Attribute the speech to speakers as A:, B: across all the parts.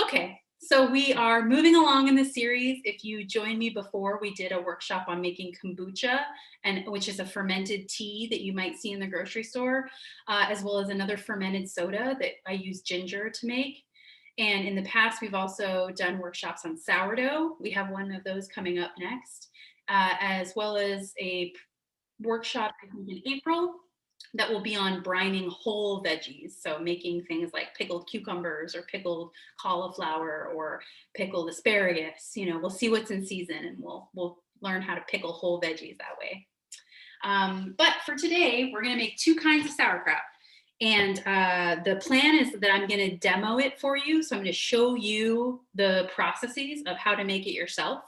A: Okay, so we are moving along in the series. If you joined me before, we did a workshop on making kombucha, which is a fermented tea that you might see in the grocery store, as well as another fermented soda that I use ginger to make. And in the past, we've also done workshops on sourdough. We have one of those coming up next, as well as a workshop in April that will be on brining whole veggies. So making things like pickled cucumbers or pickled cauliflower or pickled asparagus. You know, we'll see what's in season and we'll learn how to pickle whole veggies that way. But for today, we're gonna make two kinds of sauerkraut. And the plan is that I'm gonna demo it for you. So I'm gonna show you the processes of how to make it yourself.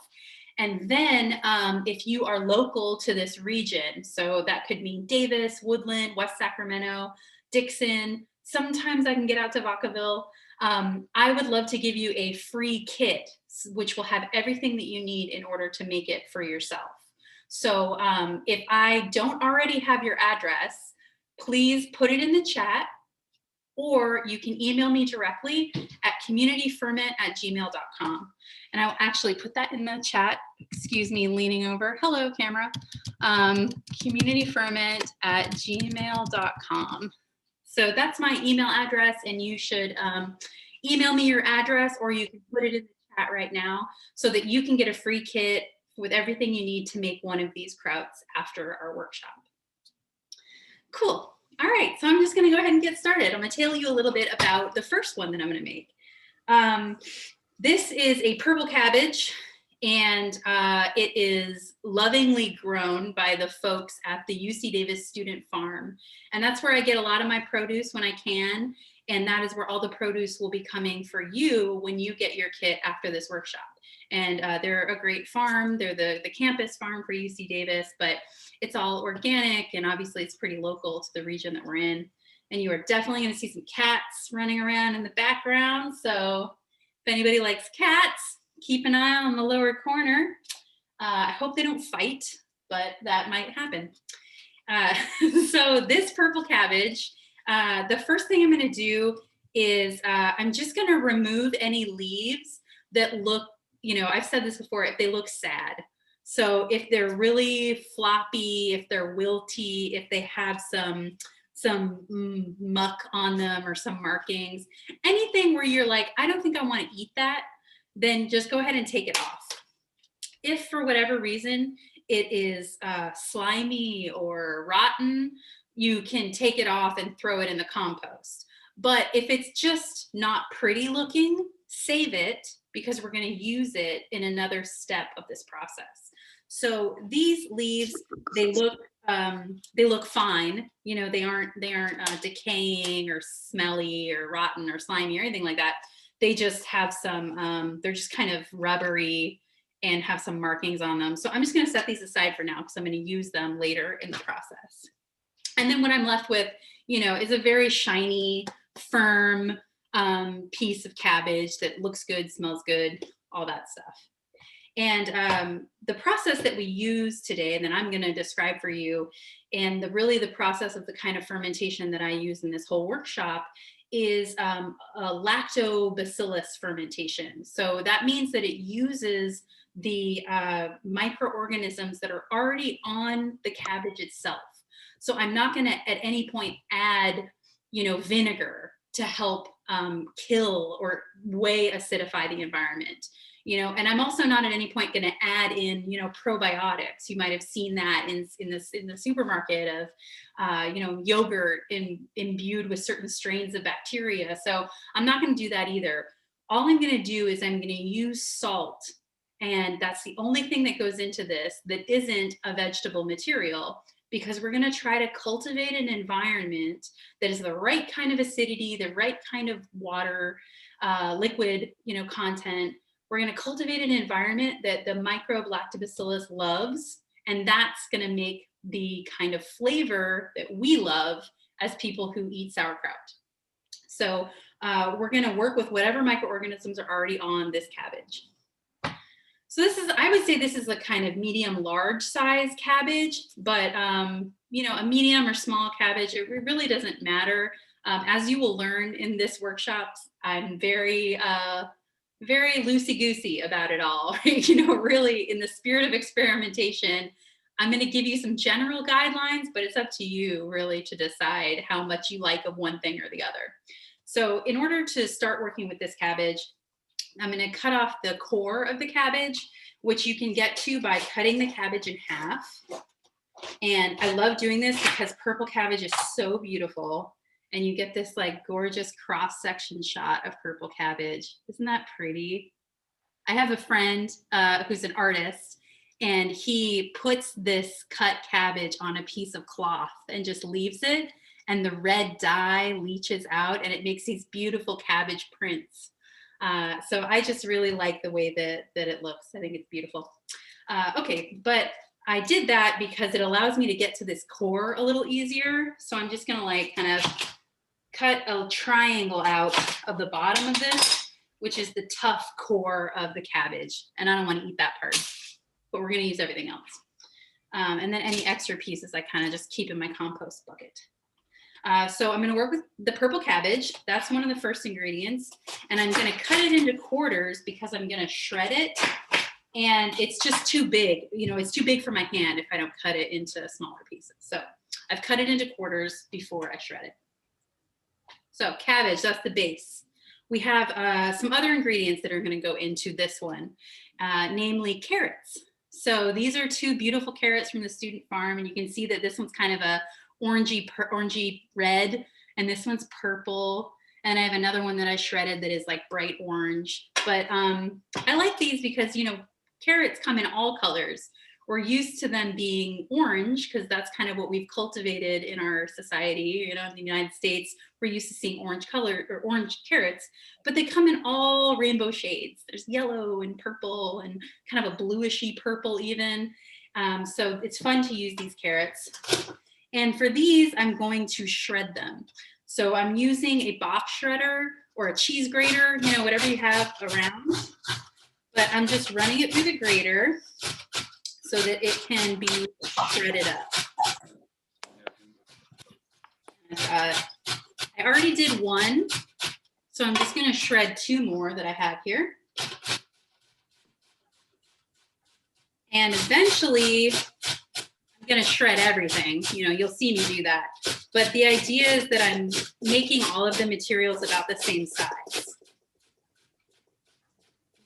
A: And then if you are local to this region, so that could mean Davis, Woodland, West Sacramento, Dixon, sometimes I can get out to Vacaville. I would love to give you a free kit, which will have everything that you need in order to make it for yourself. So if I don't already have your address, please put it in the chat, or you can email me directly at communityferment@gmail.com. And I will actually put that in the chat. Excuse me, leaning over. Hello, camera. communityferment@gmail.com. So that's my email address, and you should email me your address, or you can put it in the chat right now so that you can get a free kit with everything you need to make one of these krauts after our workshop. Cool. All right, so I'm just gonna go ahead and get started. I'm gonna tell you a little bit about the first one that I'm gonna make. This is a purple cabbage, and it is lovingly grown by the folks at the UC Davis Student Farm. And that's where I get a lot of my produce when I can. And that is where all the produce will be coming for you when you get your kit after this workshop. And they're a great farm. They're the campus farm for UC Davis, but it's all organic, and obviously it's pretty local to the region that we're in. And you are definitely gonna see some cats running around in the background. So if anybody likes cats, keep an eye on the lower corner. I hope they don't fight, but that might happen. So this purple cabbage, the first thing I'm gonna do is I'm just gonna remove any leaves that look, you know, I've said this before, if they look sad. So if they're really floppy, if they're wilty, if they have some muck on them or some markings, anything where you're like, I don't think I want to eat that, then just go ahead and take it off. If for whatever reason it is slimy or rotten, you can take it off and throw it in the compost. But if it's just not pretty looking, save it, because we're going to use it in another step of this process. So these leaves, they look fine. You know, they aren't decaying or smelly or rotten or slimy or anything like that. They just have some, they're just kind of rubbery and have some markings on them. So I'm just going to set these aside for now because I'm going to use them later in the process. And then what I'm left with, you know, is a very shiny, firm piece of cabbage that looks good, smells good, all that stuff. And the process that we use today, and then I'm going to describe for you, and really the process of the kind of fermentation that I use in this whole workshop is a lactobacillus fermentation. So that means that it uses the microorganisms that are already on the cabbage itself. So I'm not going to at any point add, you know, vinegar to help kill or way acidify the environment. You know, and I'm also not at any point going to add in, you know, probiotics. You might have seen that in the supermarket of, you know, yogurt imbued with certain strains of bacteria. So I'm not going to do that either. All I'm going to do is I'm going to use salt, and that's the only thing that goes into this that isn't a vegetable material, because we're going to try to cultivate an environment that is the right kind of acidity, the right kind of water, liquid, you know, content. We're going to cultivate an environment that the microbe lactobacillus loves, and that's going to make the kind of flavor that we love as people who eat sauerkraut. So we're going to work with whatever microorganisms are already on this cabbage. So this is, I would say this is a kind of medium large size cabbage, but you know, a medium or small cabbage, it really doesn't matter. As you will learn in this workshop, I'm very, very loosey-goosey about it all. You know, really in the spirit of experimentation, I'm going to give you some general guidelines, but it's up to you really to decide how much you like of one thing or the other. So in order to start working with this cabbage, I'm going to cut off the core of the cabbage, which you can get to by cutting the cabbage in half. And I love doing this because purple cabbage is so beautiful. And you get this like gorgeous cross-section shot of purple cabbage. Isn't that pretty? I have a friend who's an artist, and he puts this cut cabbage on a piece of cloth and just leaves it. And the red dye leaches out and it makes these beautiful cabbage prints. So I just really like the way that it looks. I think it's beautiful. Okay, but I did that because it allows me to get to this core a little easier. So I'm just gonna like kind of cut a triangle out of the bottom of this, which is the tough core of the cabbage. And I don't want to eat that part, but we're going to use everything else. And then any extra pieces I kind of just keep in my compost bucket. So I'm going to work with the purple cabbage. That's one of the first ingredients. And I'm going to cut it into quarters because I'm going to shred it. And it's just too big. You know, it's too big for my hand if I don't cut it into smaller pieces. So I've cut it into quarters before I shred it. So cabbage, that's the base. We have some other ingredients that are going to go into this one, namely carrots. So these are two beautiful carrots from the student farm, and you can see that this one's kind of a orangey red, and this one's purple. And I have another one that I shredded that is like bright orange. But I like these because, you know, carrots come in all colors. We're used to them being orange because that's kind of what we've cultivated in our society. You know, in the United States, we're used to seeing orange color or orange carrots, but they come in all rainbow shades. There's yellow and purple and kind of a bluishy purple even. So it's fun to use these carrots. And for these, I'm going to shred them. So I'm using a box shredder or a cheese grater, you know, whatever you have around. But I'm just running it through the grater so that it can be shredded up. I already did one, so I'm just going to shred two more that I have here. And eventually, I'm going to shred everything. You know, you'll see me do that. But the idea is that I'm making all of the materials about the same size.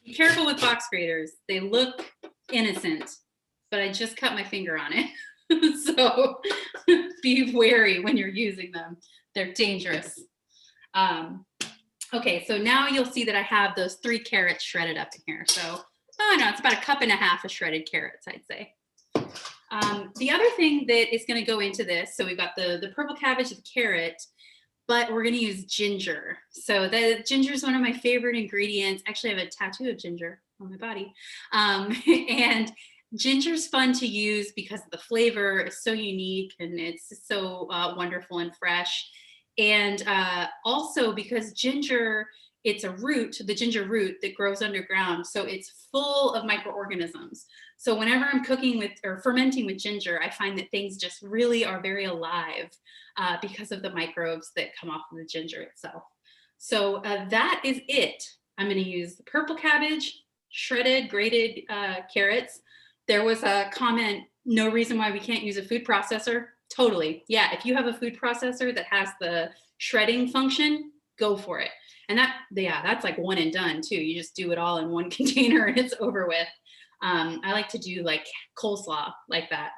A: Be careful with box graters. They look innocent, but I just cut my finger on it. So be wary when you're using them. They're dangerous. Okay, so now you'll see that I have those 3 carrots shredded up in here. So, oh no, it's about 1.5 cups of shredded carrots, I'd say. The other thing that is gonna go into this, so we've got the purple cabbage, the carrot, but we're gonna use ginger. So the ginger is one of my favorite ingredients. Actually, I have a tattoo of ginger on my body. And ginger's fun to use because the flavor is so unique and it's so wonderful and fresh. And also because ginger, it's a root, the ginger root that grows underground. So it's full of microorganisms. So whenever I'm cooking with or fermenting with ginger, I find that things just really are very alive because of the microbes that come off of the ginger itself. So that is it. I'm going to use the purple cabbage, shredded, grated carrots. There was a comment, no reason why we can't use a food processor. Totally. Yeah, if you have a food processor that has the shredding function, go for it. And that's like one and done too. You just do it all in one container and it's over with. I like to do like coleslaw like that.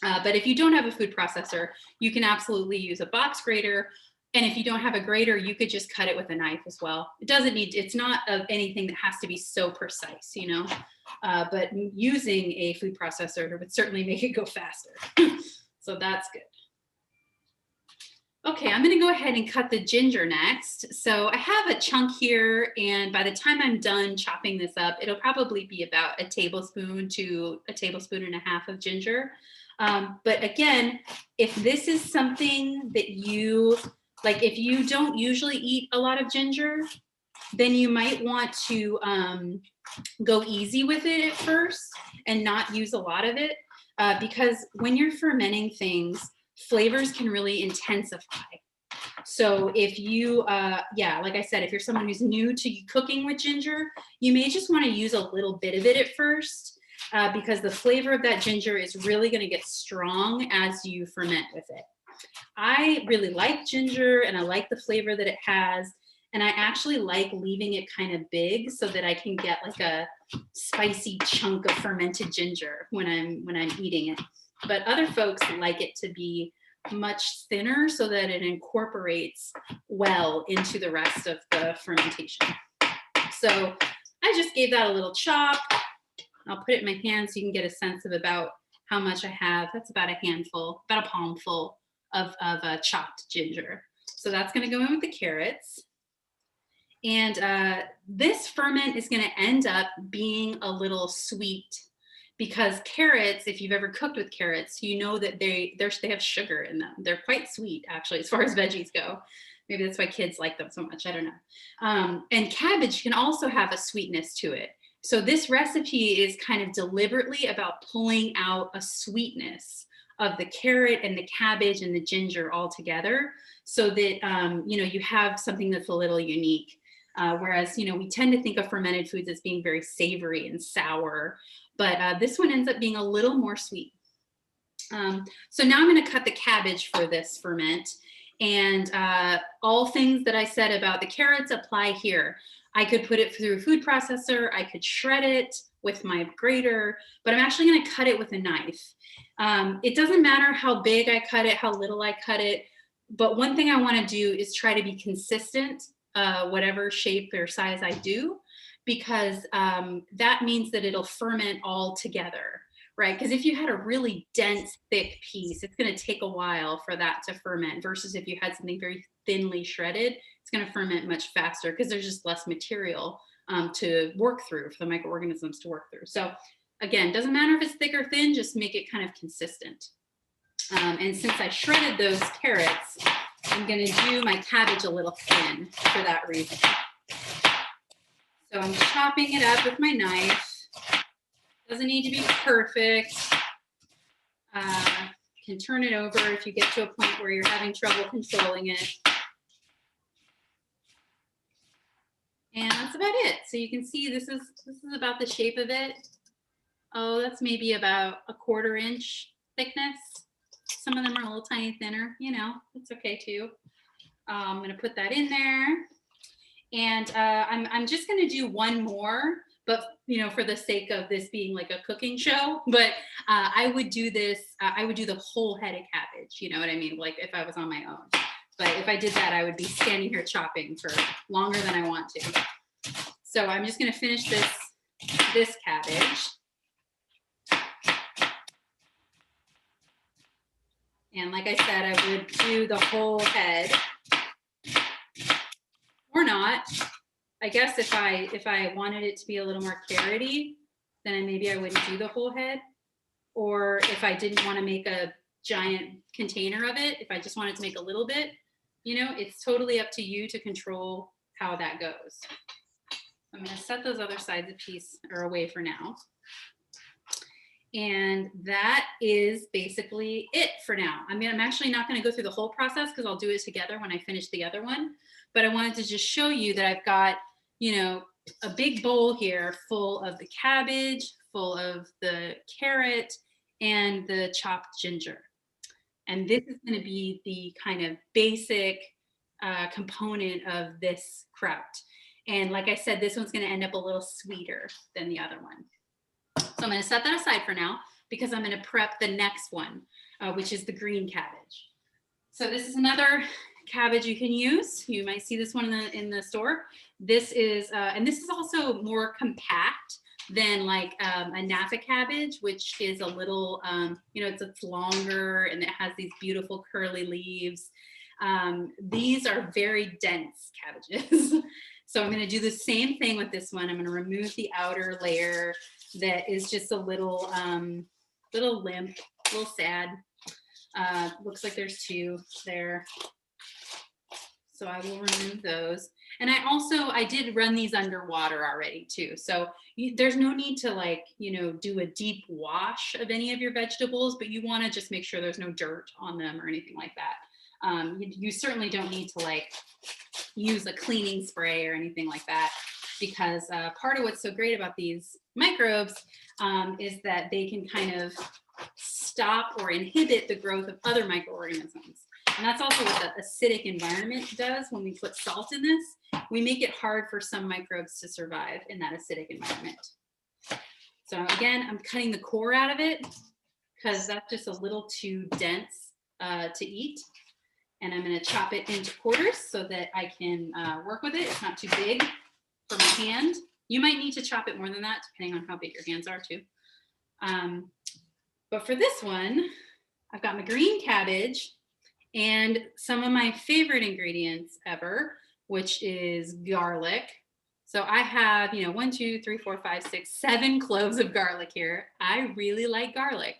A: But if you don't have a food processor, you can absolutely use a box grater. And if you don't have a grater, you could just cut it with a knife as well. It's not of anything that has to be so precise, you know, but using a food processor would certainly make it go faster. So that's good. Okay, I'm gonna go ahead and cut the ginger next. So I have a chunk here, and by the time I'm done chopping this up, it'll probably be about 1 tablespoon to 1.5 tablespoons of ginger. But again, if this is something that you, like if you don't usually eat a lot of ginger, then you might want to go easy with it at first and not use a lot of it. Because when you're fermenting things, flavors can really intensify. So if you, yeah, like I said, if you're someone who's new to cooking with ginger, you may just want to use a little bit of it at first, because the flavor of that ginger is really going to get strong as you ferment with it. I really like ginger and I like the flavor that it has. And I actually like leaving it kind of big so that I can get like a spicy chunk of fermented ginger when I'm eating it. But other folks like it to be much thinner so that it incorporates well into the rest of the fermentation. So I just gave that a little chop. I'll put it in my hand so you can get a sense of about how much I have. That's about a handful, about a palmful of chopped ginger. So that's going to go in with the carrots. And this ferment is going to end up being a little sweet because carrots, if you've ever cooked with carrots, you know that they have sugar in them. They're quite sweet, actually, as far as veggies go. Maybe that's why kids like them so much. I don't know. And cabbage can also have a sweetness to it. So this recipe is kind of deliberately about pulling out a sweetness of the carrot and the cabbage and the ginger all together so that, you have something that's a little unique. Whereas, we tend to think of fermented foods as being very savory and sour, but this one ends up being a little more sweet. So now I'm going to cut the cabbage for this ferment. And all things that I said about the carrots apply here. I could put it through a food processor. I could shred it with my grater, but I'm actually going to cut it with a knife. It doesn't matter how big I cut it, how little I cut it. But one thing I want to do is try to be consistent, whatever shape or size I do, because that means that it'll ferment all together, right? Because if you had a really dense, thick piece, it's going to take a while for that to ferment versus if you had something very thinly shredded, it's going to ferment much faster because there's just less material to work through for the microorganisms to work through. So again, doesn't matter if it's thick or thin, just make it kind of consistent. And since I shredded those carrots, I'm going to do my cabbage a little thin for that reason. So I'm chopping it up with my knife. Doesn't need to be perfect. You can turn it over if you get to a point where you're having trouble controlling it. And that's about it. So you can see this is about the shape of it. Oh, that's maybe about a 1/4 inch thickness. Some of them are a little tiny thinner, that's okay too. I'm going to put that in there. And I'm just going to do one more, but, for the sake of this being like a cooking show, but I would do this, I would do the whole head of cabbage, you know what I mean? Like if I was on my own. But if I did that, I would be standing here chopping for longer than I want to. So I'm just going to finish this cabbage. And like I said, I would do the whole head or not. I guess if I wanted it to be a little more carroty, then maybe I wouldn't do the whole head. Or if I didn't want to make a giant container of it, if I just wanted to make a little bit, it's totally up to you to control how that goes. I'm going to set those other sides away for now. And that is basically it for now. I'm actually not going to go through the whole process because I'll do it together when I finish the other one. But I wanted to just show you that I've got, a big bowl here full of the cabbage, full of the carrot, and the chopped ginger. And this is going to be the kind of basic component of this kraut. And like I said, this one's going to end up a little sweeter than the other one. So I'm going to set that aside for now because I'm going to prep the next one, which is the green cabbage. So this is another cabbage you can use. You might see this one in the store. This is, and this is also more compact than like a Napa cabbage, which is a little, it's longer and it has these beautiful curly leaves. These are very dense cabbages. So I'm going to do the same thing with this one. I'm going to remove the outer layer that is just a little limp, a little sad. Looks like there's 2 there. So I will remove those. And I did run these underwater already too. So there's no need to do a deep wash of any of your vegetables, but you want to just make sure there's no dirt on them or anything like that. You certainly don't need to like use a cleaning spray or anything like that, because part of what's so great about these microbes is that they can kind of stop or inhibit the growth of other microorganisms. And that's also what the acidic environment does when we put salt in this. We make it hard for some microbes to survive in that acidic environment. So again, I'm cutting the core out of it because that's just a little too dense to eat. And I'm going to chop it into quarters so that I can work with it. It's not too big for my hand. You might need to chop it more than that, depending on how big your hands are too. But for this one, I've got my green cabbage and some of my favorite ingredients ever, which is garlic. So I have, 1, 2, 3, 4, 5, 6, 7 cloves of garlic here. I really like garlic.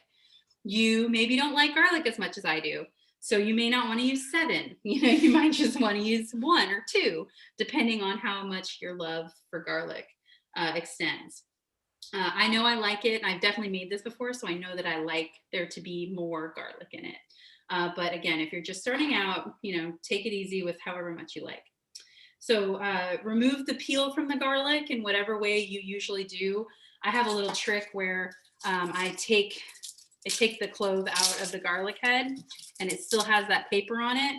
A: You maybe don't like garlic as much as I do. So you may not want to use 7. You might just want to use 1 or 2, depending on how much your love for garlic extends. I know I like it. I've definitely made this before, so I know that I like there to be more garlic in it. But again, if you're just starting out, take it easy with however much you like. So remove the peel from the garlic in whatever way you usually do. I have a little trick where I take the clove out of the garlic head and it still has that paper on it.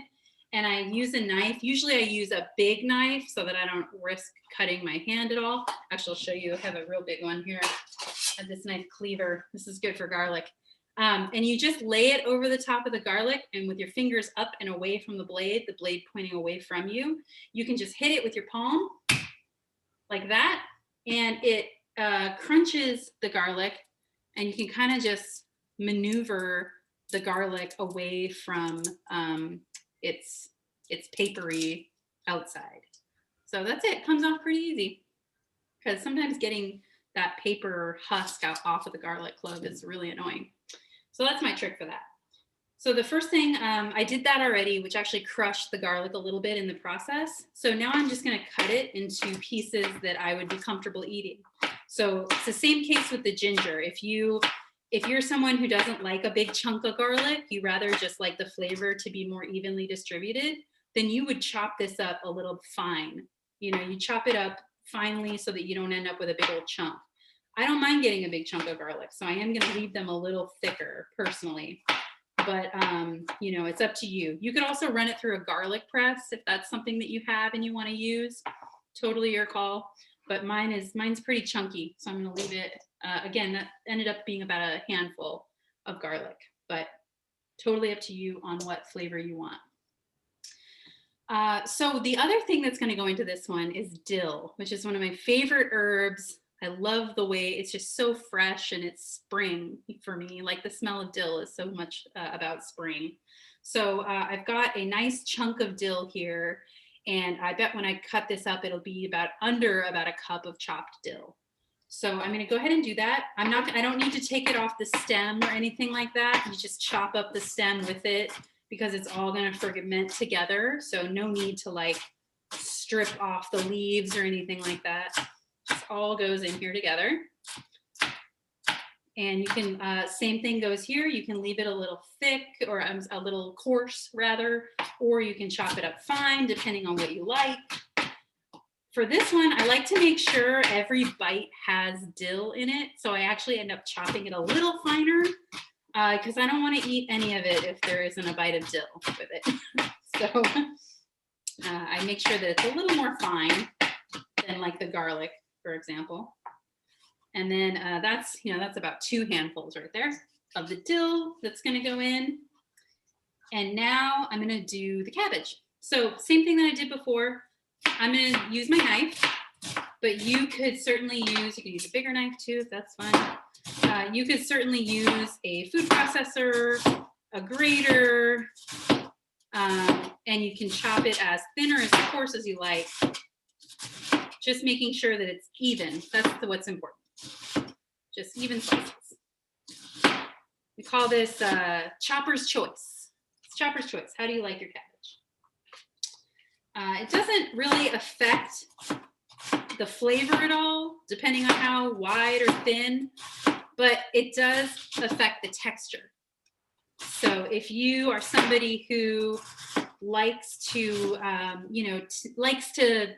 A: And I use a knife. Usually I use a big knife so that I don't risk cutting my hand at all. Actually, I'll show you. I have a real big one here. I have this nice cleaver. This is good for garlic. And you just lay it over the top of the garlic, and with your fingers up and away from the blade pointing away from you, you can just hit it with your palm like that. And it crunches the garlic, and you can kind of just maneuver the garlic away from its papery outside. So that's it. Comes off pretty easy, because sometimes getting that paper husk off of the garlic clove is really annoying. So that's my trick for that. So the first thing, I did that already, which actually crushed the garlic a little bit in the process. So now I'm just going to cut it into pieces that I would be comfortable eating. So it's the same case with the ginger. If you're someone who doesn't like a big chunk of garlic, you rather just like the flavor to be more evenly distributed, then you would chop this up a little fine. You chop it up finely so that you don't end up with a big old chunk. I don't mind getting a big chunk of garlic, so I am going to leave them a little thicker personally. But, it's up to you. You could also run it through a garlic press if that's something that you have and you want to use. Totally your call. But mine's pretty chunky, so I'm going to leave it. Again, that ended up being about a handful of garlic, but totally up to you on what flavor you want. So the other thing that's going to go into this one is dill, which is one of my favorite herbs. I love the way it's just so fresh, and it's spring for me. Like the smell of dill is so much about spring. So I've got a nice chunk of dill here, and I bet when I cut this up, it'll be under about a cup of chopped dill. So I'm going to go ahead and do that. I don't need to take it off the stem or anything like that. You just chop up the stem with it because it's all going to ferment together. So no need to like strip off the leaves or anything like that. Just all goes in here together. And you can, same thing goes here. You can leave it a little thick or a little coarse rather, or you can chop it up fine depending on what you like. For this one, I like to make sure every bite has dill in it. So I actually end up chopping it a little finer because I don't want to eat any of it if there isn't a bite of dill with it. So I make sure that it's a little more fine than like the garlic, for example. And then that's about 2 handfuls right there of the dill that's going to go in. And now I'm going to do the cabbage. So same thing that I did before. I'm going to use my knife, but you could use a bigger knife too, if that's fun. You could certainly use a food processor, a grater, and you can chop it as thin or as coarse as you like. Just making sure that it's even. That's what's important. Just even slices. We call this chopper's choice. It's chopper's choice. How do you like your cabbage? It doesn't really affect the flavor at all, depending on how wide or thin, but it does affect the texture. So if you are somebody who likes to, likes to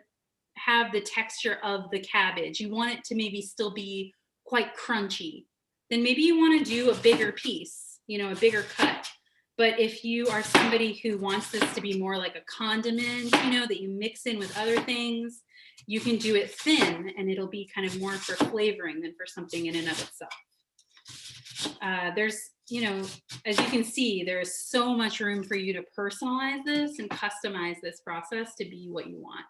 A: have the texture of the cabbage. You want it to maybe still be quite crunchy. Then maybe you want to do a bigger piece, a bigger cut. But if you are somebody who wants this to be more like a condiment, that you mix in with other things, you can do it thin and it'll be kind of more for flavoring than for something in and of itself. There's, as you can see, there's so much room for you to personalize this and customize this process to be what you want.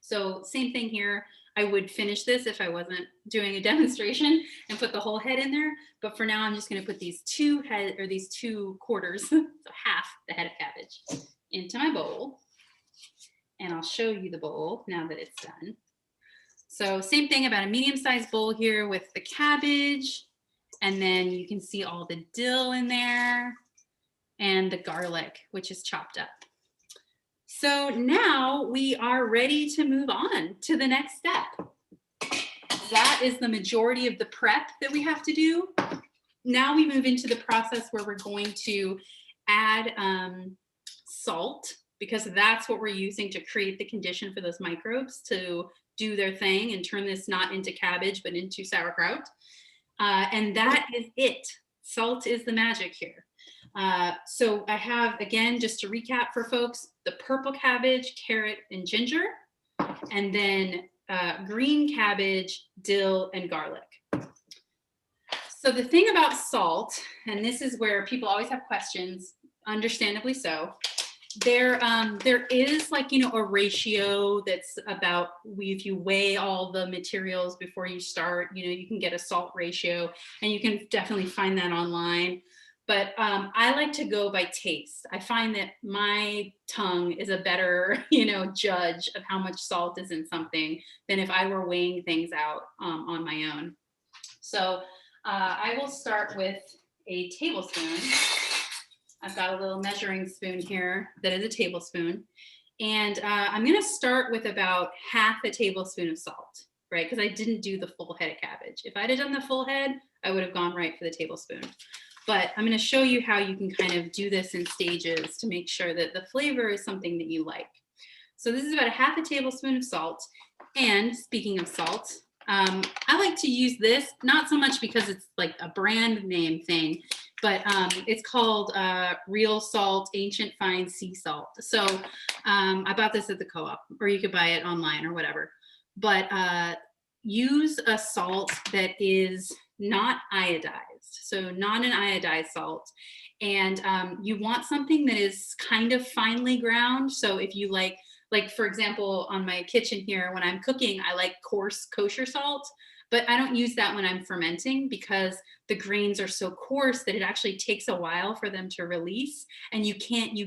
A: So same thing here. I would finish this if I wasn't doing a demonstration and put the whole head in there. But for now, I'm just going to put these two quarters, so half the head of cabbage, into my bowl. And I'll show you the bowl now that it's done. So same thing, about a medium-sized bowl here with the cabbage. And then you can see all the dill in there and the garlic, which is chopped up. So now we are ready to move on to the next step. That is the majority of the prep that we have to do. Now we move into the process where we're going to add salt, because that's what we're using to create the condition for those microbes to do their thing and turn this not into cabbage, but into sauerkraut. And that is it. Salt is the magic here. So I have, again, just to recap for folks, the purple cabbage, carrot, and ginger, and then green cabbage, dill, and garlic. So the thing about salt, and this is where people always have questions, understandably so, there is a ratio that's about, if you weigh all the materials before you start, you can get a salt ratio, and you can definitely find that online. But I like to go by taste. I find that my tongue is a better, judge of how much salt is in something than if I were weighing things out on my own. So I will start with a tablespoon. I've got a little measuring spoon here that is a tablespoon. And I'm going to start with about half a tablespoon of salt, right? Because I didn't do the full head of cabbage. If I'd have done the full head, I would have gone right for the tablespoon. But I'm going to show you how you can kind of do this in stages to make sure that the flavor is something that you like. So this is about a half a tablespoon of salt. And speaking of salt, I like to use this, not so much because it's like a brand name thing, but it's called Real Salt Ancient Fine Sea Salt. So I bought this at the co-op, or you could buy it online or whatever. But use a salt that is not iodized, so not an iodized salt. And you want something that is kind of finely ground. So if you like for example, on my kitchen here, when I'm cooking, I like coarse kosher salt, but I don't use that when I'm fermenting because the grains are so coarse that it actually takes a while for them to release. And you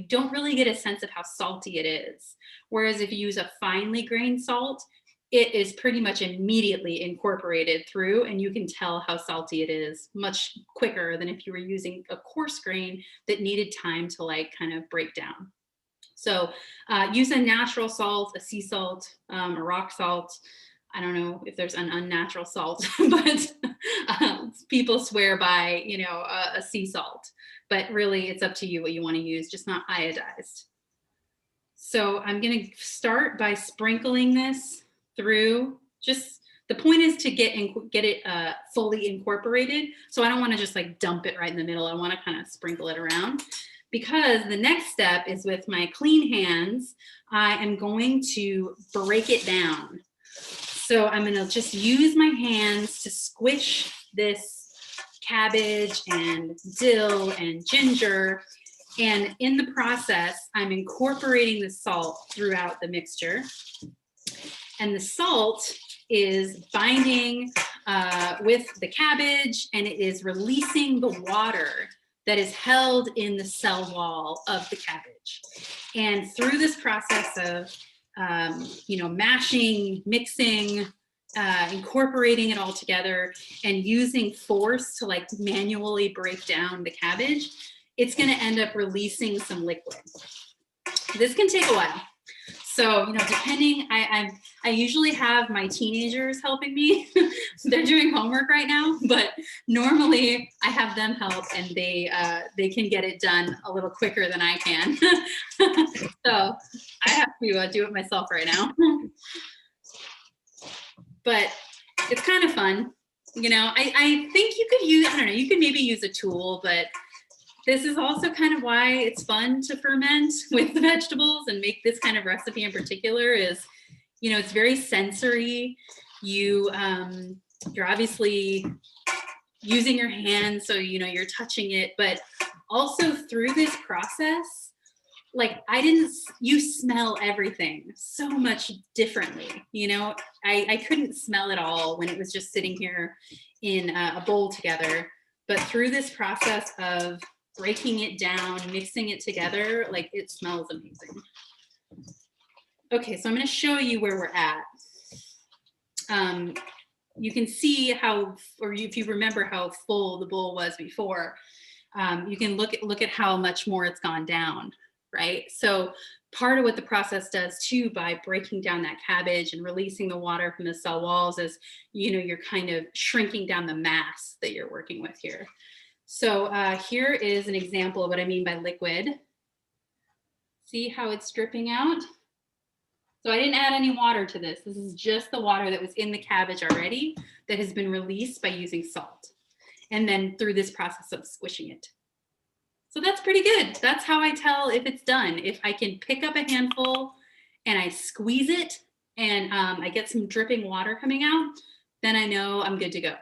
A: don't really get a sense of how salty it is. Whereas if you use a finely grained salt, it is pretty much immediately incorporated through, and you can tell how salty it is much quicker than if you were using a coarse grain that needed time to kind of break down. So use a natural salt, a sea salt, a rock salt. I don't know if there's an unnatural salt, but people swear by, a sea salt. But really, it's up to you what you want to use, just not iodized. So I'm going to start by sprinkling this through. Just the point is to get it fully incorporated. So I don't want to just dump it right in the middle. I want to kind of sprinkle it around, because the next step is with my clean hands, I am going to break it down. So I'm going to just use my hands to squish this cabbage and dill and ginger. And in the process, I'm incorporating the salt throughout the mixture. And the salt is binding with the cabbage, and it is releasing the water that is held in the cell wall of the cabbage. And through this process of, mashing, mixing, incorporating it all together, and using force to manually break down the cabbage, it's going to end up releasing some liquid. This can take a while. So, depending, I usually have my teenagers helping me. They're doing homework right now, but normally I have them help, and they can get it done a little quicker than I can. So I have to do it myself right now. But it's kind of fun. I think you could use, I don't know, you could maybe use a tool, but this is also kind of why it's fun to ferment with the vegetables and make this kind of recipe in particular is, it's very sensory. You're obviously using your hands, so, you're touching it, but also through this process, like you smell everything so much differently. I couldn't smell it all when it was just sitting here in a bowl together, but through this process of breaking it down, mixing it together, like it smells amazing. Okay, so I'm going to show you where we're at. You can see how, or if you remember how full the bowl was before, you can look at how much more it's gone down, right? So part of what the process does too, by breaking down that cabbage and releasing the water from the cell walls is, you're kind of shrinking down the mass that you're working with here. So here is an example of what I mean by liquid. See how it's dripping out? So I didn't add any water to this. This is just the water that was in the cabbage already that has been released by using salt. And then through this process of squishing it. So that's pretty good. That's how I tell if it's done. If I can pick up a handful and I squeeze it and I get some dripping water coming out, then I know I'm good to go.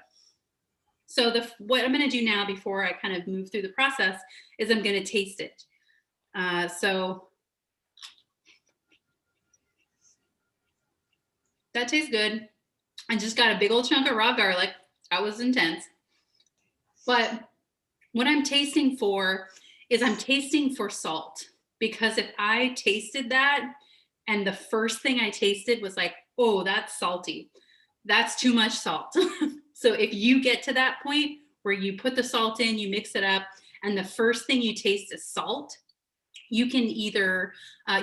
A: So what I'm going to do now before I kind of move through the process is I'm going to taste it. So that tastes good. I just got a big old chunk of raw garlic. That was intense. But what I'm tasting for is I'm tasting for salt, because if I tasted that and the first thing I tasted was like, oh, that's salty, that's too much salt. So if you get to that point where you put the salt in, you mix it up, and the first thing you taste is salt, you can either,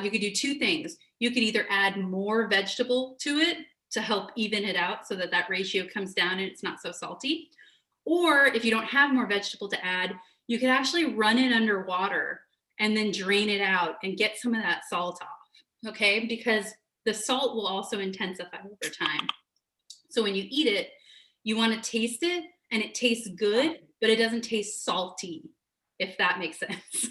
A: you could do two things. You could either add more vegetable to it to help even it out so that that ratio comes down and it's not so salty. Or if you don't have more vegetable to add, you could actually run it under water and then drain it out and get some of that salt off, okay? Because the salt will also intensify over time. So when you eat it, you want to taste it and it tastes good, but it doesn't taste salty, if that makes sense.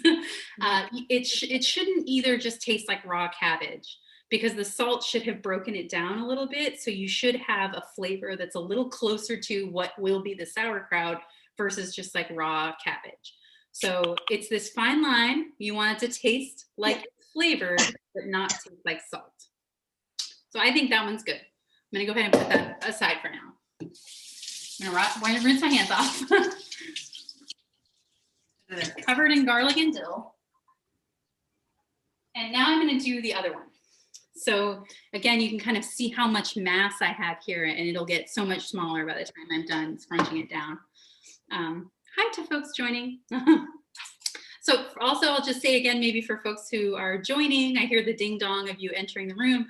A: It shouldn't either just taste like raw cabbage, because the salt should have broken it down a little bit. So you should have a flavor that's a little closer to what will be the sauerkraut versus just like raw cabbage. So it's this fine line. You want it to taste like it's flavored, but not taste like salt. So I think that one's good. I'm going to go ahead and put that aside for now. I'm going to rinse my hands off. They're covered in garlic and dill. And now I'm going to do the other one. So again, you can kind of see how much mass I have here, and it'll get so much smaller by the time I'm done scrunching it down. Hi to folks joining. So also, I'll just say again, maybe for folks who are joining, I hear the ding dong of you entering the room.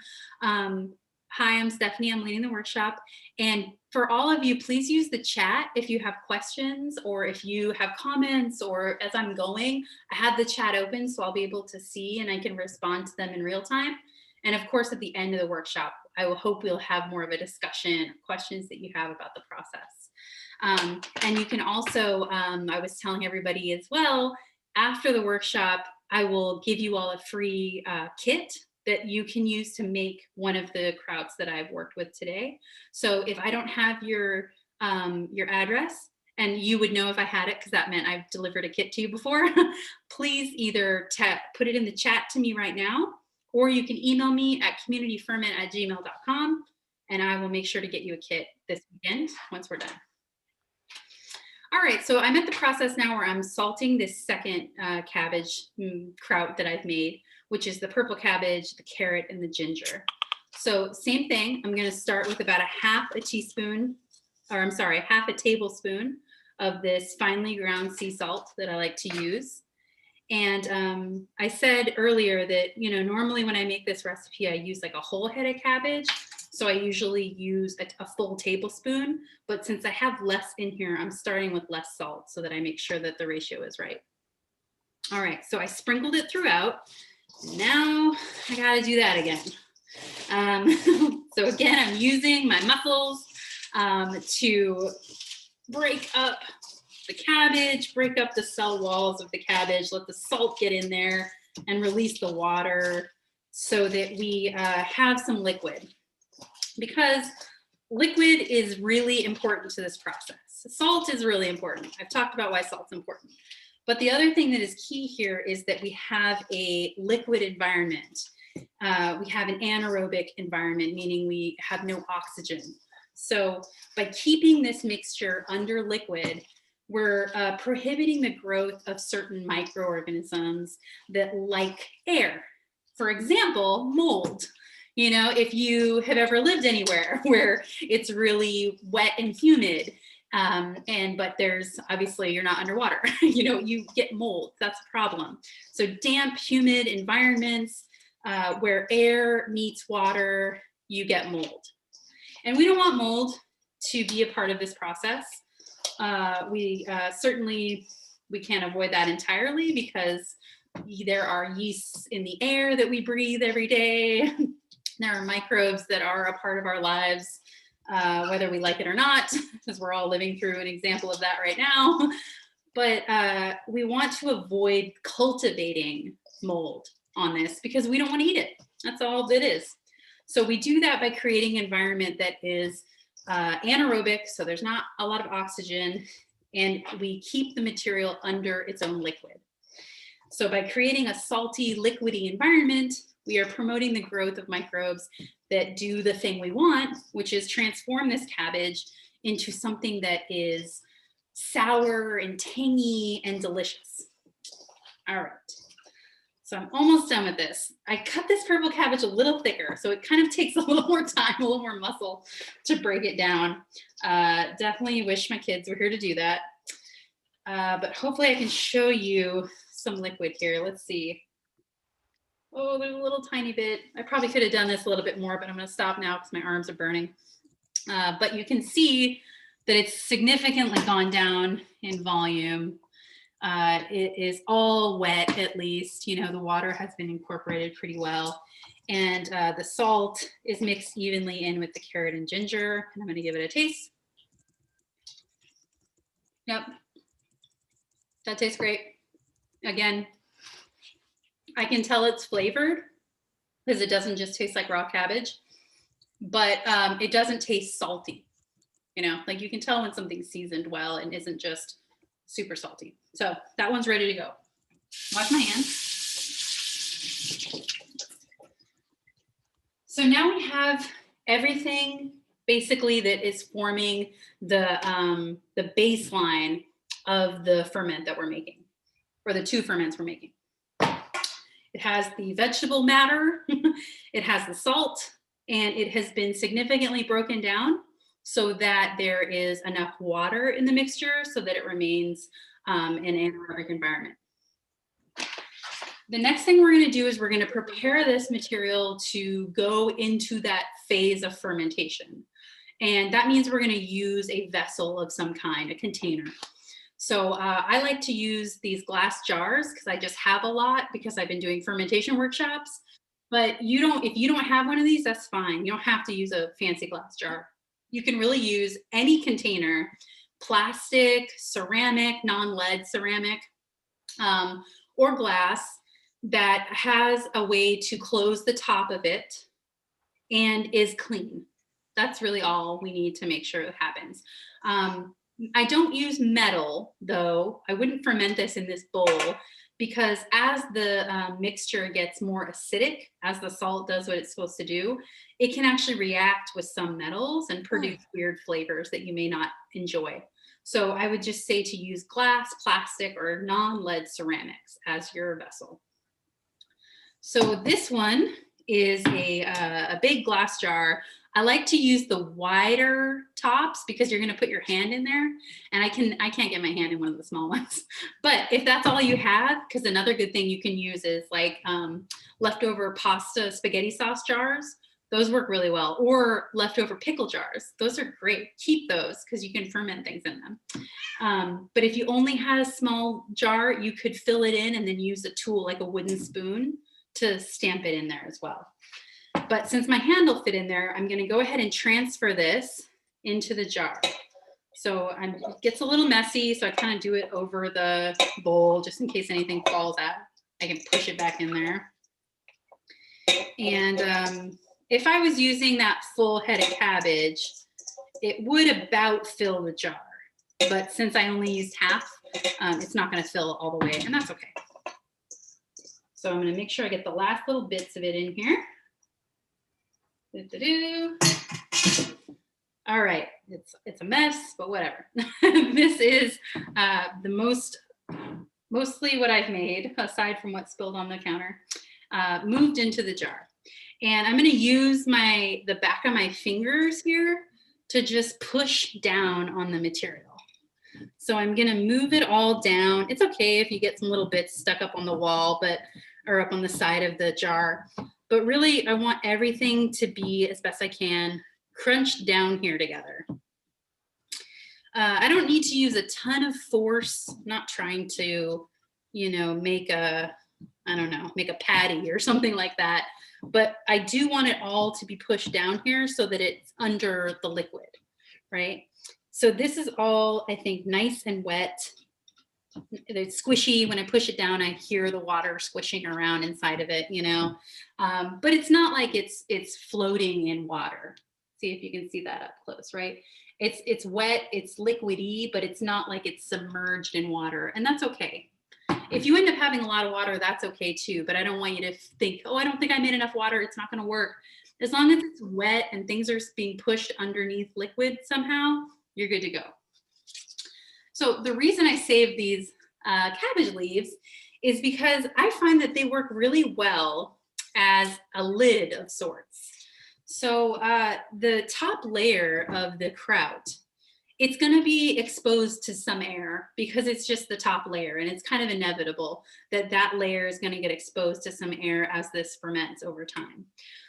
A: Hi, I'm Stephanie. I'm leading the workshop. And for all of you, please use the chat if you have questions or if you have comments, or as I'm going, I have the chat open so I'll be able to see and I can respond to them in real time. And of course, at the end of the workshop, I will hope we'll have more of a discussion, questions that you have about the process. And you can also, I was telling everybody as well, after the workshop, I will give you all a free kit that you can use to make one of the krauts that I've worked with today. So if I don't have your address, and you would know if I had it because that meant I've delivered a kit to you before, please either put it in the chat to me right now, or you can email me at communityferment@gmail.com, and I will make sure to get you a kit this weekend once we're done. All right, so I'm at the process now where I'm salting this second cabbage kraut that I've made, which is the purple cabbage, the carrot, and the ginger. So same thing, I'm gonna start with about half a tablespoon of this finely ground sea salt that I like to use. And I said earlier that, you know, normally when I make this recipe, I use like a whole head of cabbage. So I usually use a full tablespoon, but since I have less in here, I'm starting with less salt so that I make sure that the ratio is right. All right, so I sprinkled it throughout. Now I gotta do that again. So again, I'm using my muffles to break up the cabbage, break up the cell walls of the cabbage, let the salt get in there and release the water so that we have some liquid. Because liquid is really important to this process. Salt is really important. I've talked about why salt's important. But the other thing that is key here is that we have a liquid environment. We have an anaerobic environment, meaning we have no oxygen. So by keeping this mixture under liquid, we're prohibiting the growth of certain microorganisms that like air. For example, mold. You know, if you have ever lived anywhere where it's really wet and humid, but there's obviously you're not underwater, you know, you get mold. That's a problem. So damp, humid environments where air meets water, you get mold. And we don't want mold to be a part of this process. Certainly we can't avoid that entirely because there are yeasts in the air that we breathe every day. There are microbes that are a part of our lives, whether we like it or not, because we're all living through an example of that right now. But we want to avoid cultivating mold on this because we don't want to eat it. That's all it is. So we do that by creating an environment that is anaerobic, so there's not a lot of oxygen, and we keep the material under its own liquid. So by creating a salty, liquidy environment, we are promoting the growth of microbes that do the thing we want, which is transform this cabbage into something that is sour and tangy and delicious. All right. So I'm almost done with this. I cut this purple cabbage a little thicker, so it kind of takes a little more time, a little more muscle to break it down. Definitely wish my kids were here to do that. But hopefully I can show you some liquid here. Let's see. Oh, there's a little tiny bit. I probably could have done this a little bit more, but I'm gonna stop now because my arms are burning. But you can see that it's significantly gone down in volume. It is all wet, at least, you know, the water has been incorporated pretty well. And the salt is mixed evenly in with the carrot and ginger. And I'm gonna give it a taste. Yep, that tastes great. Again, I can tell it's flavored because it doesn't just taste like raw cabbage, but it doesn't taste salty. You know, like you can tell when something's seasoned well and isn't just super salty. So that one's ready to go. Wash my hands. So now we have everything basically that is forming the baseline of the ferment that we're making, or the two ferments we're making. It has the vegetable matter, it has the salt, and it has been significantly broken down so that there is enough water in the mixture so that it remains an anaerobic environment. The next thing we're going to do is we're going to prepare this material to go into that phase of fermentation. And that means we're going to use a vessel of some kind, a container. So I like to use these glass jars because I just have a lot because I've been doing fermentation workshops. But if you don't have one of these, that's fine. You don't have to use a fancy glass jar. You can really use any container, plastic, ceramic, non-lead ceramic, or glass that has a way to close the top of it and is clean. That's really all we need to make sure it happens. I don't use metal, though. I wouldn't ferment this in this bowl because as the mixture gets more acidic, as the salt does what it's supposed to do, it can actually react with some metals and produce weird flavors that you may not enjoy. So I would just say to use glass, plastic, or non-lead ceramics as your vessel. So this one is a big glass jar. I like to use the wider tops because you're going to put your hand in there, and I can't get my hand in one of the small ones. But if that's all you have, because another good thing you can use is like leftover pasta spaghetti sauce jars. Those work really well. Or leftover pickle jars. Those are great. Keep those because you can ferment things in them. But if you only had a small jar, you could fill it in and then use a tool like a wooden spoon to stamp it in there as well. But since my hand will fit in there, I'm going to go ahead and transfer this into the jar. So it gets a little messy, so I kind of do it over the bowl just in case anything falls out. I can push it back in there. And if I was using that full head of cabbage, it would about fill the jar. But since I only used half, it's not going to fill all the way, and that's okay. So I'm going to make sure I get the last little bits of it in here. All right, it's a mess, but whatever. This is mostly what I've made, aside from what spilled on the counter, moved into the jar. And I'm going to use the back of my fingers here to just push down on the material. So I'm going to move it all down. It's okay if you get some little bits stuck up on the wall, or up on the side of the jar. But really, I want everything to be, as best I can, crunched down here together. I don't need to use a ton of force. I'm not trying to, make a patty or something like that. But I do want it all to be pushed down here so that it's under the liquid, right? So this is all, I think, nice and wet. It's squishy. When I push it down, I hear the water squishing around inside of it, but it's not like it's floating in water. See if you can see that up close, right? It's wet, it's liquidy, but it's not like it's submerged in water, and that's okay. If you end up having a lot of water, that's okay too, but I don't want you to think, oh, I don't think I made enough water, it's not going to work. As long as it's wet and things are being pushed underneath liquid somehow, you're good to go. So the reason I saved these cabbage leaves is because I find that they work really well as a lid of sorts. So the top layer of the kraut, it's going to be exposed to some air because it's just the top layer, and it's kind of inevitable that that layer is going to get exposed to some air as this ferments over time.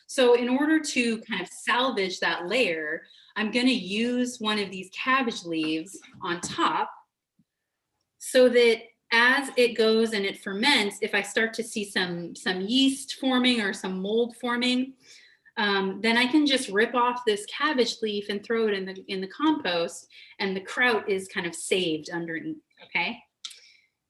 A: So in order to kind of salvage that layer, I'm going to use one of these cabbage leaves on top so that as it goes and it ferments, if I start to see some yeast forming or some mold forming, then I can just rip off this cabbage leaf and throw it in the compost, and the kraut is kind of saved underneath, okay?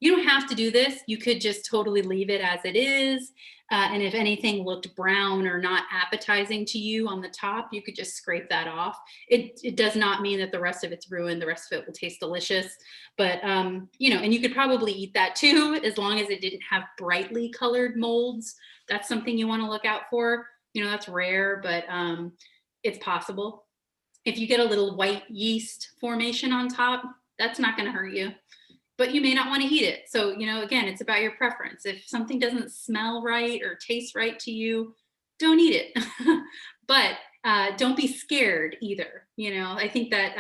A: You don't have to do this. You could just totally leave it as it is. And if anything looked brown or not appetizing to you on the top, you could just scrape that off. It does not mean that the rest of it's ruined. The rest of it will taste delicious. But, and you could probably eat that too, as long as it didn't have brightly colored molds. That's something you want to look out for. That's rare, but it's possible. If you get a little white yeast formation on top, that's not going to hurt you. But you may not want to eat it. So, again, it's about your preference. If something doesn't smell right or taste right to you, don't eat it. But don't be scared either. I think that,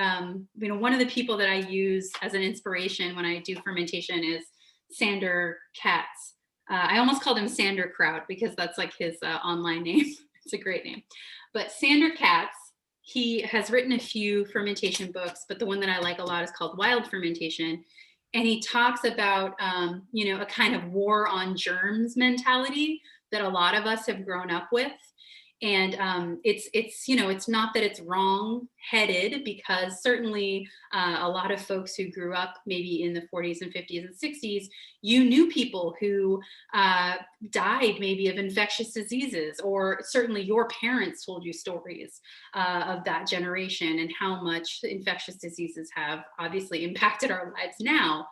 A: one of the people that I use as an inspiration when I do fermentation is Sander Katz. I almost called him Sander Kraut because that's like his online name. It's a great name. But Sander Katz, he has written a few fermentation books, but the one that I like a lot is called Wild Fermentation. And he talks about, a kind of war on germs mentality that a lot of us have grown up with. And it's not that it's wrong-headed, because certainly a lot of folks who grew up maybe in the 40s and 50s and 60s, you knew people who died maybe of infectious diseases, or certainly your parents told you stories of that generation and how much infectious diseases have obviously impacted our lives now.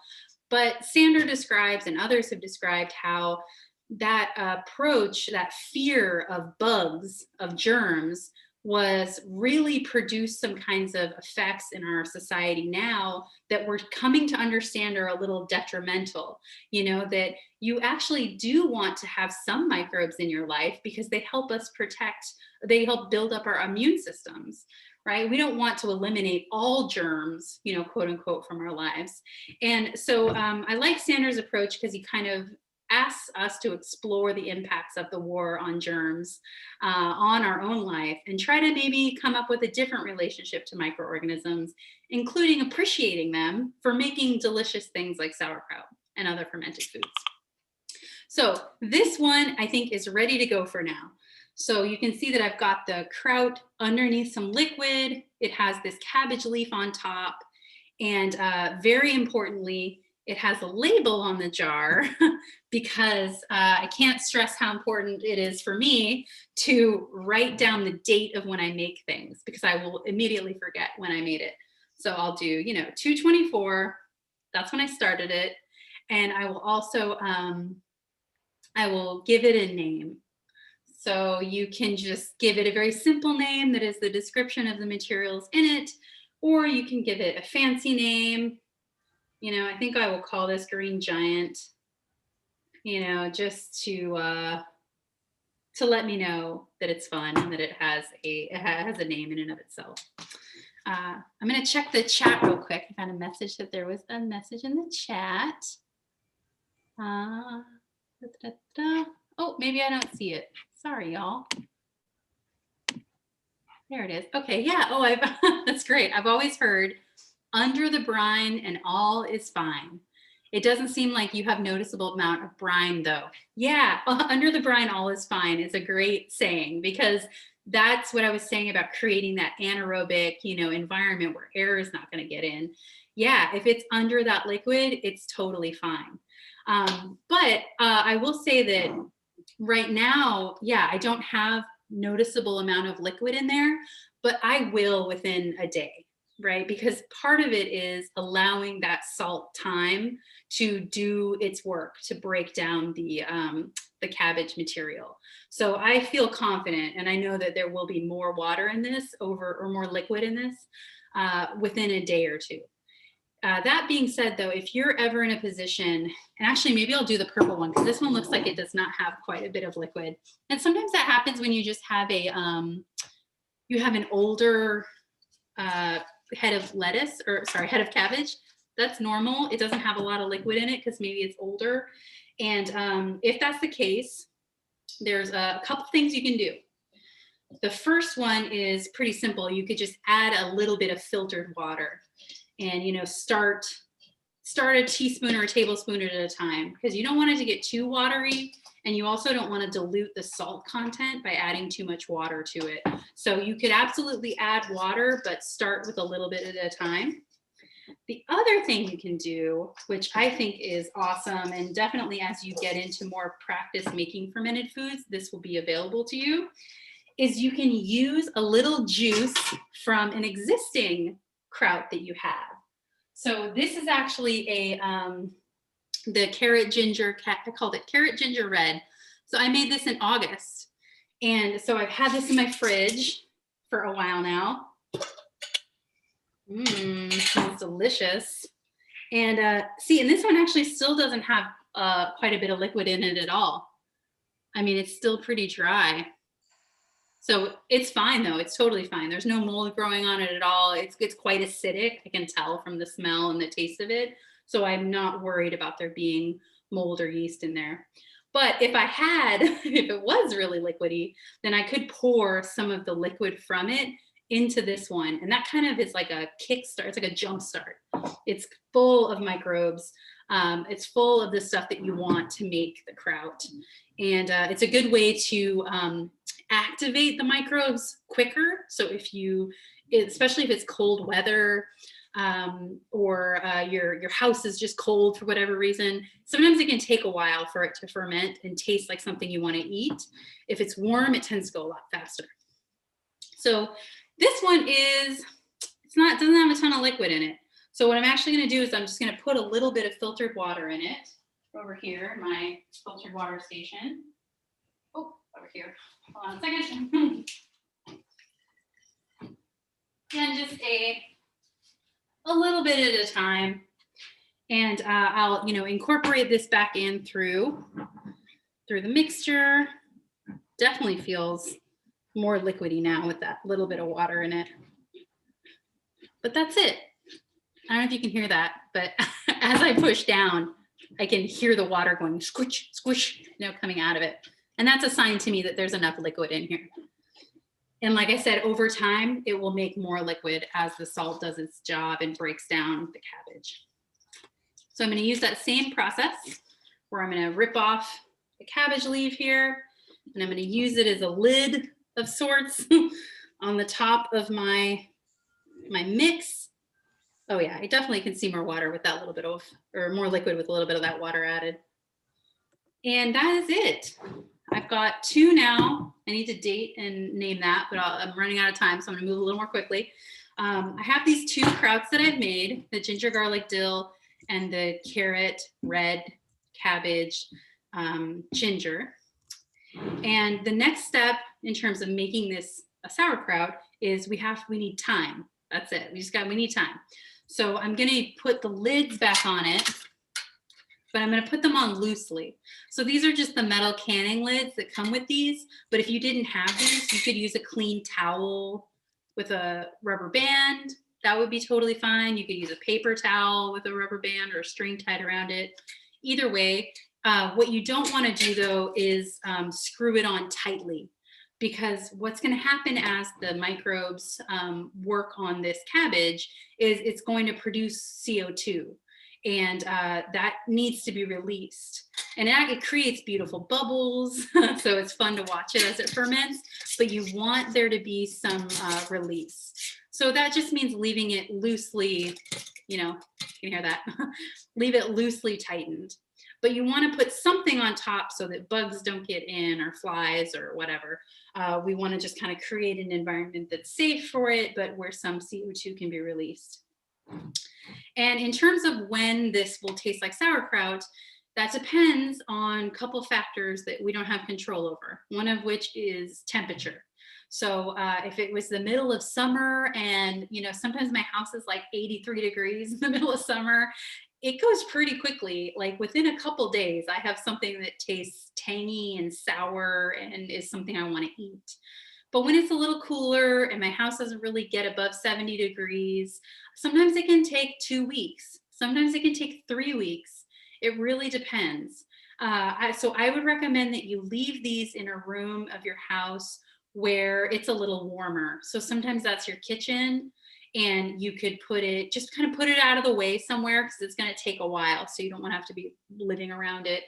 A: But Sander describes, and others have described, how that approach, that fear of bugs, of germs, was really produce some kinds of effects in our society now that we're coming to understand are a little detrimental. You know, that you actually do want to have some microbes in your life because they help us protect, they help build up our immune systems, right? We don't want to eliminate all germs, you know, quote unquote, from our lives. And so I like Sanders' approach because he kind of asks us to explore the impacts of the war on germs on our own life and try to maybe come up with a different relationship to microorganisms, including appreciating them for making delicious things like sauerkraut and other fermented foods. So this one I think is ready to go for now. So you can see that I've got the kraut underneath some liquid. It has this cabbage leaf on top. And very importantly, it has a label on the jar because I can't stress how important it is for me to write down the date of when I make things because I will immediately forget when I made it. So I'll do, you know, 2/24, that's when I started it. And I will also, I will give it a name. So you can just give it a very simple name that is the description of the materials in it, or you can give it a fancy name. You know, I think I will call this Green Giant, you know, just to let me know that it's fun and that it has a name in and of itself. I'm going to check the chat real quick. I found a message that there was a message in the chat. Oh, maybe I don't see it. Sorry, y'all. There it is. Okay, yeah. Oh, that's great. I've always heard under the brine and all is fine. It doesn't seem like you have noticeable amount of brine though. Yeah, under the brine, all is fine is a great saying because that's what I was saying about creating that anaerobic, you know, environment where air is not going to get in. Yeah, if it's under that liquid, it's totally fine. But I will say that right now, yeah, I don't have noticeable amount of liquid in there, but I will within a day, right? Because part of it is allowing that salt time to do its work to break down the cabbage material. So I feel confident, and I know that there will be more water in this or more liquid in this within a day or two. That being said, though, if you're ever in a position, and actually maybe I'll do the purple one because this one looks like it does not have quite a bit of liquid. And sometimes that happens when you just have a, you have an older head of lettuce, or sorry, head of cabbage. That's normal. It doesn't have a lot of liquid in it because maybe it's older. And if that's the case, there's a couple things you can do. The first one is pretty simple. You could just add a little bit of filtered water. And, you know, start a teaspoon or a tablespoon at a time because you don't want it to get too watery and you also don't want to dilute the salt content by adding too much water to it. So you could absolutely add water, but start with a little bit at a time. The other thing you can do, which I think is awesome, and definitely as you get into more practice making fermented foods, this will be available to you, is you can use a little juice from an existing kraut that you have. So this is actually a the carrot ginger, I called it carrot ginger red. So I made this in August. And so I've had this in my fridge for a while now. Smells delicious. And see, and this one actually still doesn't have quite a bit of liquid in it at all. I mean, it's still pretty dry. So it's fine though, it's totally fine. There's no mold growing on it at all. It's quite acidic, I can tell from the smell and the taste of it. So I'm not worried about there being mold or yeast in there. But if I had, if it was really liquidy, then I could pour some of the liquid from it into this one. And that kind of is like a kickstart, it's like a jump start. It's full of microbes. It's full of the stuff that you want to make the kraut. And it's a good way to activate the microbes quicker. So if you, especially if it's cold weather or your house is just cold for whatever reason, sometimes it can take a while for it to ferment and taste like something you want to eat. If it's warm, it tends to go a lot faster. So this one is, doesn't have a ton of liquid in it. So what I'm actually going to do is I'm just going to put a little bit of filtered water in it over here, my filtered water station. Oh, over here. Hold on a second. And just a little bit at a time. And I'll, incorporate this back in through the mixture. Definitely feels more liquidy now with that little bit of water in it. But that's it. I don't know if you can hear that, but as I push down, I can hear the water going squish, squish, coming out of it. And that's a sign to me that there's enough liquid in here. And like I said, over time, it will make more liquid as the salt does its job and breaks down the cabbage. So I'm going to use that same process where I'm going to rip off the cabbage leaf here, and I'm going to use it as a lid of sorts on the top of my mix. Oh yeah, I definitely can see more water with that little bit of, or more liquid with a little bit of that water added. And that is it. I've got 2 now. I need to date and name that, but I'm running out of time, so I'm gonna move a little more quickly. I have these 2 krauts that I've made, the ginger garlic dill and the carrot, red cabbage, ginger. And the next step in terms of making this a sauerkraut is we need time. That's it. We need time. So I'm going to put the lids back on it, but I'm going to put them on loosely. So these are just the metal canning lids that come with these. But if you didn't have these, you could use a clean towel with a rubber band. That would be totally fine. You could use a paper towel with a rubber band or a string tied around it. Either way, what you don't want to do though is screw it on tightly, because what's going to happen as the microbes work on this cabbage is it's going to produce CO2, and that needs to be released. And it creates beautiful bubbles, so it's fun to watch it as it ferments, but you want there to be some release. So that just means leaving it loosely, you can hear that, leave it loosely tightened. But you want to put something on top so that bugs don't get in, or flies or whatever. We want to just kind of create an environment that's safe for it, but where some CO2 can be released. And in terms of when this will taste like sauerkraut, that depends on a couple factors that we don't have control over, one of which is temperature. So if it was the middle of summer and, sometimes my house is like 83 degrees in the middle of summer, it goes pretty quickly. Like within a couple days, I have something that tastes tangy and sour and is something I want to eat. But when it's a little cooler and my house doesn't really get above 70 degrees, sometimes it can take 2 weeks. Sometimes it can take 3 weeks. It really depends. So I would recommend that you leave these in a room of your house where it's a little warmer. So sometimes that's your kitchen, and you could just kind of put it out of the way somewhere, because it's going to take a while. So you don't want to have to be living around it.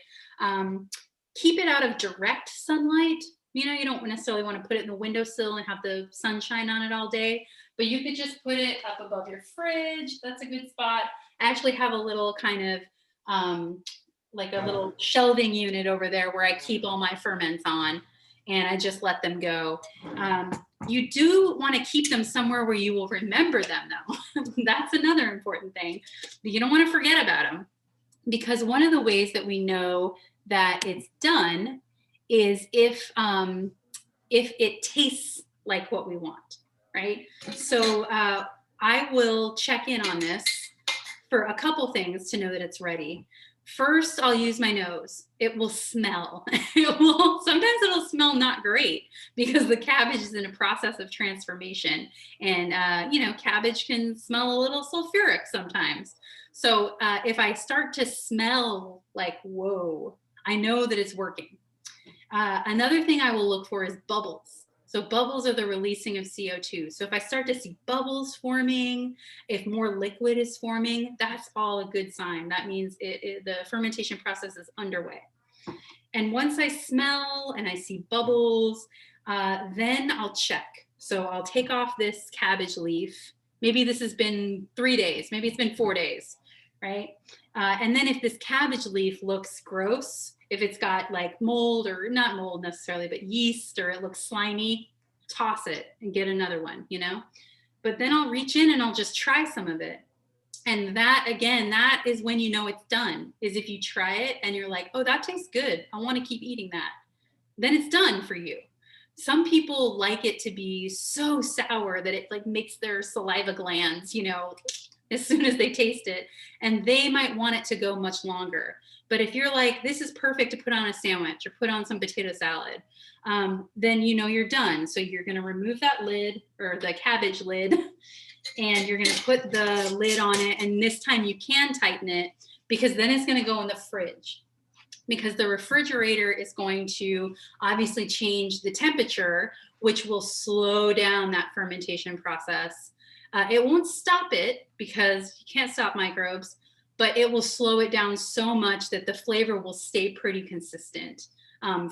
A: Keep it out of direct sunlight. You don't necessarily want to put it in the windowsill and have the sunshine on it all day, but you could just put it up above your fridge. That's a good spot. I actually have a little kind of like a little shelving unit over there where I keep all my ferments on, and I just let them go. You do want to keep them somewhere where you will remember them, though. That's another important thing. You don't want to forget about them, because one of the ways that we know that it's done is if it tastes like what we want, right? So I will check in on this for a couple things to know that it's ready. First, I'll use my nose. It will smell. Sometimes it'll smell not great, because the cabbage is in a process of transformation, and cabbage can smell a little sulfuric sometimes. So if I start to smell like, whoa, I know that it's working. Another thing I will look for is bubbles. So bubbles are the releasing of CO2. So if I start to see bubbles forming, if more liquid is forming, that's all a good sign. That means the fermentation process is underway. And once I smell and I see bubbles, then I'll check. So I'll take off this cabbage leaf. Maybe this has been 3 days. Maybe it's been 4 days, right? And then if this cabbage leaf looks gross, if it's got like mold, or not mold necessarily, but yeast, or it looks slimy, toss it and get another one, But then I'll reach in and I'll just try some of it. And that, again, that is when you know it's done, is if you try it and you're like, oh, that tastes good, I want to keep eating that. Then it's done for you. some people like it to be so sour that it like makes their saliva glands, as soon as they taste it, and they might want it to go much longer. But if you're like, this is perfect to put on a sandwich or put on some potato salad, then you're done. So you're going to remove that lid, or the cabbage lid, and you're going to put the lid on it. And this time you can tighten it, because then it's going to go in the fridge, because the refrigerator is going to obviously change the temperature, which will slow down that fermentation process. It won't stop it, because you can't stop microbes, but it will slow it down so much that the flavor will stay pretty consistent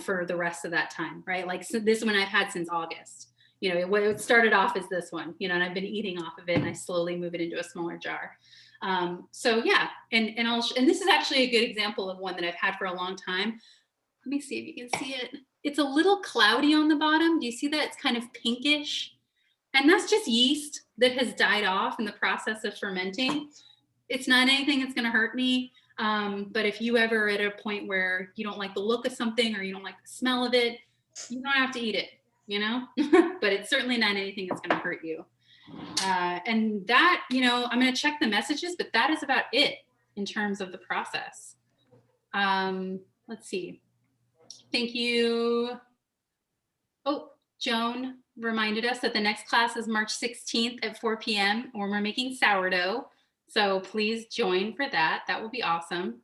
A: for the rest of that time, right? Like, so this one I've had since August. It started off as this one, and I've been eating off of it, and I slowly move it into a smaller jar. So yeah, and this is actually a good example of one that I've had for a long time. Let me see if you can see it. It's a little cloudy on the bottom. Do you see that? It's kind of pinkish, and that's just yeast that has died off in the process of fermenting. It's not anything that's going to hurt me. But if you ever are at a point where you don't like the look of something, or you don't like the smell of it, you don't have to eat it, but it's certainly not anything that's going to hurt you. And that, I'm going to check the messages, but that is about it in terms of the process. Let's see. Thank you. Oh, Joan reminded us that the next class is March 16th at 4 p.m. when we're making sourdough. So please join for that. That will be awesome.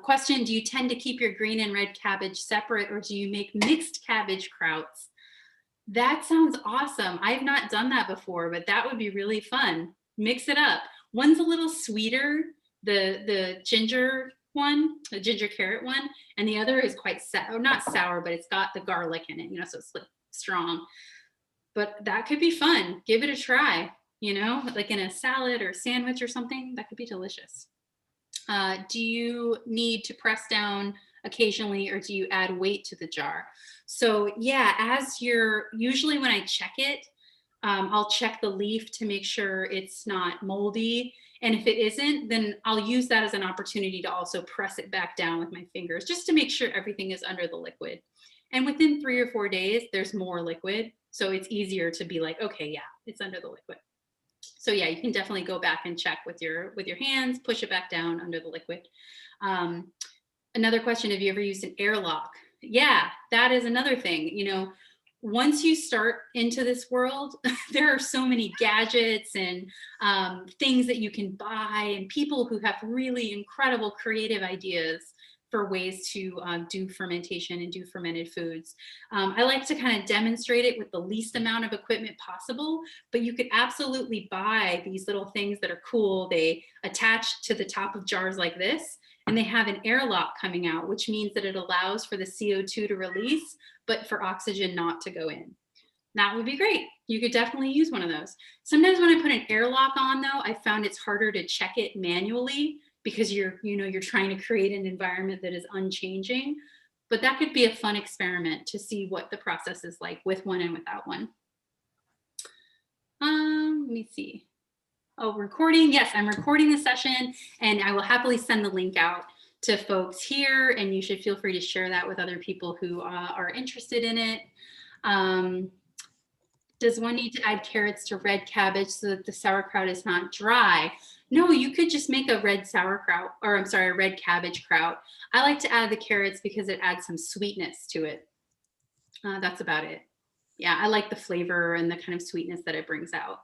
A: Question, do you tend to keep your green and red cabbage separate, or do you make mixed cabbage krauts? That sounds awesome. I've not done that before, but that would be really fun. Mix it up. One's a little sweeter, the ginger one, the ginger carrot one, and the other is quite sour, not sour, but it's got the garlic in it, so it's like strong. But that could be fun. Give it a try, like in a salad or sandwich or something. That could be delicious. Do you need to press down occasionally, or do you add weight to the jar? So yeah, usually when I check it, I'll check the leaf to make sure it's not moldy. And if it isn't, then I'll use that as an opportunity to also press it back down with my fingers, just to make sure everything is under the liquid. And within 3 or 4 days, there's more liquid. So it's easier to be like, okay, yeah, it's under the liquid. So yeah, you can definitely go back and check with your hands, push it back down under the liquid. Another question, have you ever used an airlock? Yeah, that is another thing. Once you start into this world, there are so many gadgets and things that you can buy, and people who have really incredible creative ideas for ways to do fermentation and do fermented foods. I like to kind of demonstrate it with the least amount of equipment possible, but you could absolutely buy these little things that are cool. They attach to the top of jars like this, and they have an airlock coming out, which means that it allows for the CO2 to release, but for oxygen not to go in. That would be great. You could definitely use one of those. Sometimes when I put an airlock on, though, I found it's harder to check it manually, because you're trying to create an environment that is unchanging. But that could be a fun experiment to see what the process is like with one and without one. Let me see. Oh, recording. Yes, I'm recording the session, and I will happily send the link out to folks here, and you should feel free to share that with other people who are interested in it. Does one need to add carrots to red cabbage so that the sauerkraut is not dry? No, you could just make a red sauerkraut, or I'm sorry, a red cabbage kraut. I like to add the carrots because it adds some sweetness to it. That's about it. Yeah, I like the flavor and the kind of sweetness that it brings out.